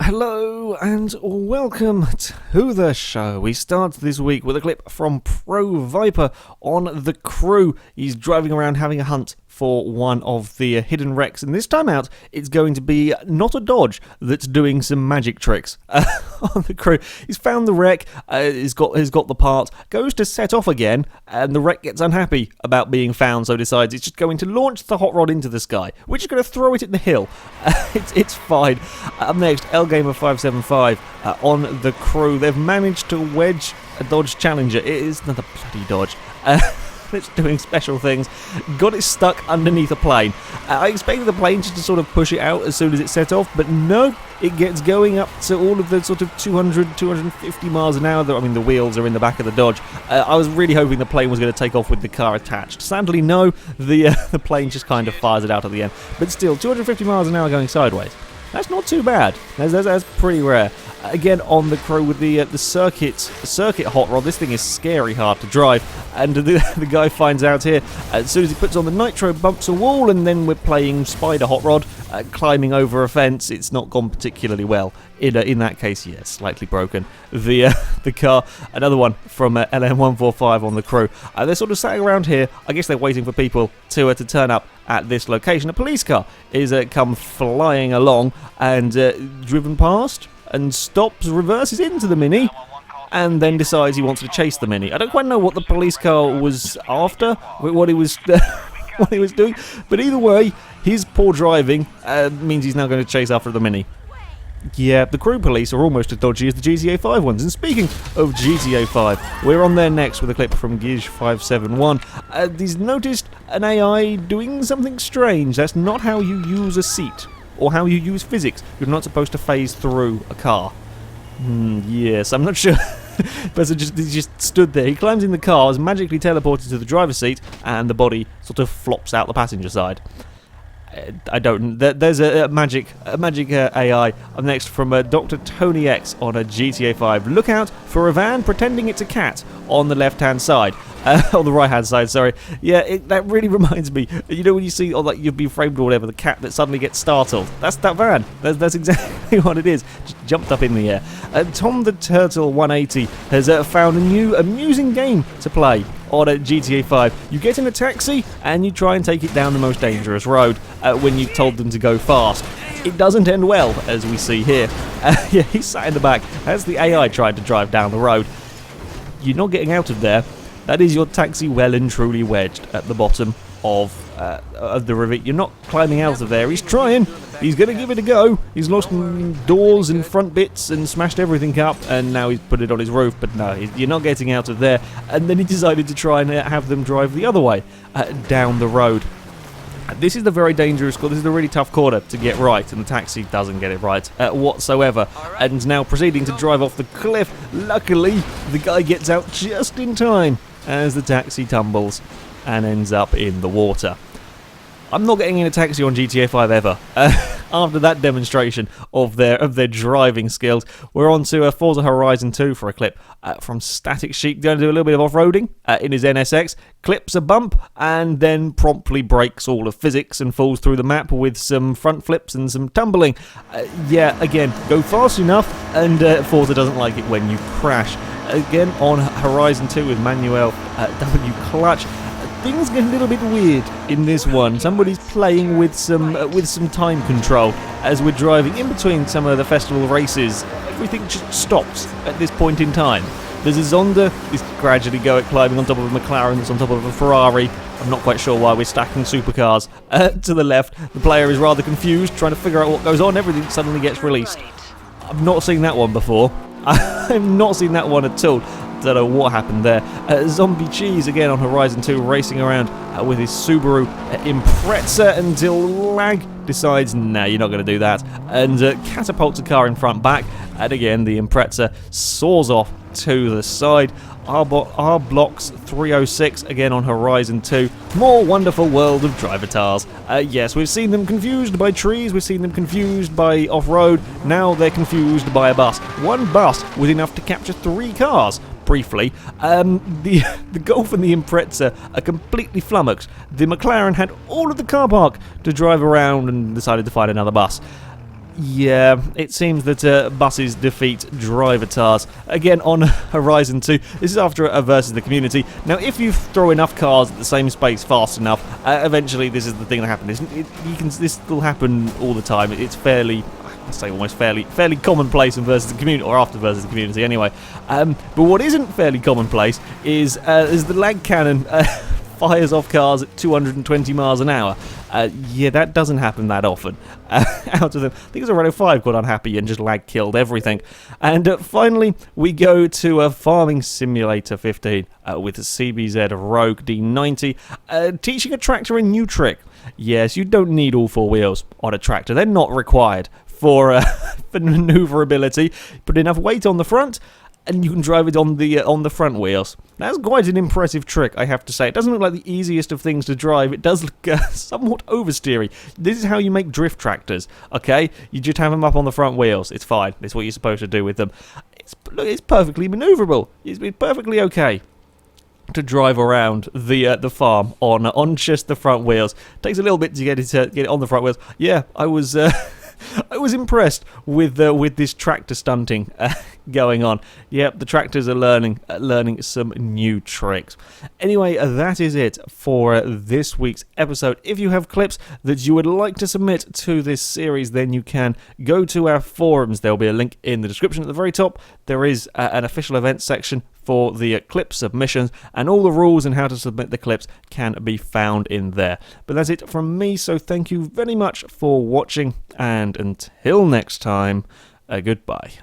Hello and welcome to the show. We start this week with a clip from Pro Viper on the crew. He's driving around having a hunt for one of the hidden wrecks, and this time out it's going to be not a Dodge that's doing some magic tricks on the crew. He's found the wreck, he's got the part, goes to set off again, and the wreck gets unhappy about being found, so decides it's just going to launch the hot rod into the sky, which is going to throw it at the hill. It's fine. Up next, Gamer575 on the crew. They've managed to wedge a Dodge Challenger. It is not a bloody Dodge. It's doing special things. Got it stuck underneath a plane. I expected the plane just to sort of push it out as soon as it set off, but no, it gets going up to all of the sort of 200, 250 miles an hour. I mean, the wheels are in the back of the Dodge. I was really hoping the plane was going to take off with the car attached. Sadly, no, the plane just kind of fires it out at the end. But still, 250 miles an hour going sideways. That's not too bad. That's pretty rare. Again, on the crew with the circuit hot rod. This thing is scary hard to drive, and the guy finds out here as soon as he puts on the nitro, bumps a wall, and then we're playing spider hot rod, climbing over a fence. It's not gone particularly well. In that case, yes, slightly broken. The car, another one from LM145 on the crew. They're sort of sitting around here. I guess they're waiting for people to turn up at this location. A police car is come flying along and driven past and stops, reverses into the Mini, and then decides he wants to chase the Mini. I don't quite know what the police car was after, what he was what he was doing, but either way, his poor driving means he's now going to chase after the Mini. Yeah, the crew police are almost as dodgy as the GTA 5 ones. And speaking of GTA 5, we're on there next with a clip from Giz571. He's noticed an AI doing something strange. That's not how you use a seat, or how you use physics. You're not supposed to phase through a car. Yes, I'm not sure. But he just stood there. He climbs in the car, is magically teleported to the driver's seat, and the body sort of flops out the passenger side. I don't. There's a magic AI. Up next from Dr. Tony X on a GTA 5. Look out for a van pretending it's a cat on the left-hand side. On the right-hand side, sorry. Yeah, that really reminds me. You know when you see, like, you've been framed or whatever, the cat that suddenly gets startled? That's that van. That's exactly what it is. Just jumped up in the air. Tom the Turtle 180 has found a new amusing game to play on a GTA 5. You get in a taxi and you try and take it down the most dangerous road when you've told them to go fast. It doesn't end well, as we see here. Yeah, he's sat in the back as the AI tried to drive down the road. You're not getting out of there. That is your taxi well and truly wedged at the bottom of the river. You're not climbing out of there. He's trying. He's going to give it a go. He's lost doors and front bits and smashed everything up, and now he's put it on his roof. But no, you're not getting out of there. And then he decided to try and have them drive the other way, down the road. This is the very dangerous corner. This is a really tough corner to get right, and the taxi doesn't get it right whatsoever. And now proceeding to drive off the cliff. Luckily, the guy gets out just in time as the taxi tumbles and ends up in the water. I'm not getting in a taxi on GTA 5 ever. After that demonstration of their driving skills, we're on to Forza Horizon 2 for a clip from Static Sheep. Going to do a little bit of off-roading in his NSX, clips a bump, and then promptly breaks all of physics and falls through the map with some front flips and some tumbling. Yeah, again, go fast enough, and Forza doesn't like it when you crash. Again, on Horizon 2 with Manuel W. Clutch. Things get a little bit weird in this one. Somebody's playing with some time control as we're driving in between some of the festival races. Everything just stops at this point in time. There's a Zonda, is gradually climbing on top of a McLaren that's on top of a Ferrari. I'm not quite sure why we're stacking supercars. To the left, the player is rather confused, trying to figure out what goes on. Everything suddenly gets released. I've not seen that one before. I've not seen that one at all. Don't know what happened there. Zombie Cheese again on Horizon 2 racing around with his Subaru Impreza until Lag decides, nah, you're not going to do that, and catapults a car in front back, and again the Impreza soars off to the side. R Blocks 306 again on Horizon 2. More wonderful world of drivatars. Yes, we've seen them confused by trees, we've seen them confused by off-road, now they're confused by a bus. One bus was enough to capture 3 cars. Briefly, the Golf and the Impreza are completely flummoxed. The McLaren had all of the car park to drive around and decided to find another bus. Yeah, it seems that buses defeat drivatars. Again, on Horizon 2, this is after a versus the community. Now, if you throw enough cars at the same space fast enough, eventually this is the thing that happens. This will happen all the time. It's fairly, I say almost fairly commonplace in versus the community, or after versus the community anyway. But what isn't fairly commonplace is the lag cannon fires off cars at 220 miles an hour. Yeah, that doesn't happen that often. Out of them, I think it was a Renault 5 got unhappy and just lag killed everything. And finally, we go to a Farming Simulator 15 with a CBZ Rogue D90, teaching a tractor a new trick. Yes, you don't need all four wheels on a tractor. They're not required for maneuverability. Put enough weight on the front, and you can drive it on the front wheels. That's quite an impressive trick, I have to say. It doesn't look like the easiest of things to drive. It does look somewhat oversteery. This is how you make drift tractors, okay? You just have them up on the front wheels. It's fine. It's what you're supposed to do with them. It's perfectly maneuverable. It's perfectly okay to drive around the farm on just the front wheels. Takes a little bit to get it on the front wheels. Yeah, I was I was impressed with this tractor stunting going on. Yep, the tractors are learning some new tricks. Anyway, that is it for this week's episode. If you have clips that you would like to submit to this series, then you can go to our forums. There will be a link in the description at the very top. There is an official events section for the clip submissions, and all the rules and how to submit the clips can be found in there. But that's it from me, so thank you very much for watching, and until next time, goodbye.